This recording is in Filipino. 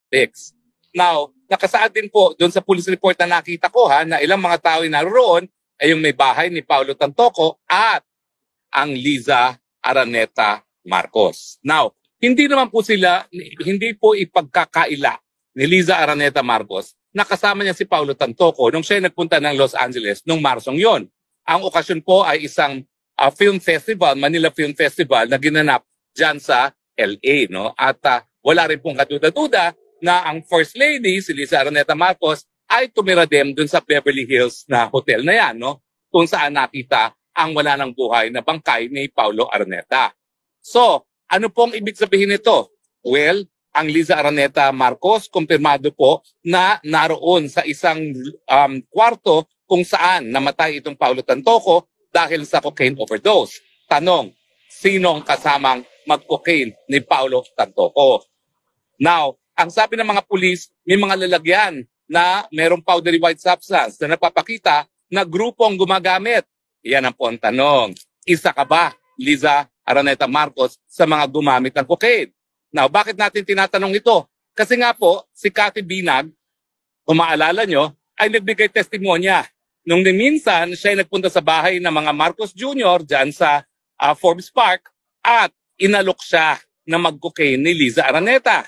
narcotics. Now, nakasaad din po doon sa police report na nakita ko na ilang mga tao na naroon ay yung may bahay ni Paulo Tantoco at ang Liza Araneta Marcos. Now, hindi po ipagkakaila ni Liza Araneta Marcos na kasama niya si Paulo Tantoco nung siya nagpunta ng Los Angeles nung Marsong yon. Ang okasyon po ay isang film festival, Manila Film Festival na ginanap dyan sa LA. No? At wala rin pong kaduda-duda na ang First Lady, si Liza Araneta Marcos, ay tumira din dun sa Beverly Hills na hotel na yan, no? Kung saan nakita ang wala ng buhay na bangkay ni Paulo Araneta. So, ano pong ibig sabihin nito? Well, ang Liza Araneta Marcos, kumpirmado po na naroon sa isang kwarto kung saan namatay itong Paulo Tantoco dahil sa cocaine overdose. Tanong, sinong kasamang mag-cocaine ni Paulo Tantoco? Now, ang sabi ng mga pulis, may mga lalagyan na merong powdery white substance na napapakita na grupong gumagamit. Yan ang po ang tanong. Isa ka ba, Liza Araneta Marcos, sa mga gumamit ng cocaine? Now, bakit natin tinatanong ito? Kasi nga po, si Cathy Binag, kung maalala nyo, ay nagbigay testimonya. Nung minsan, siya ay nagpunta sa bahay ng mga Marcos Jr. dyan sa Forbes Park at inalok siya na mag-cocaine ni Liza Araneta.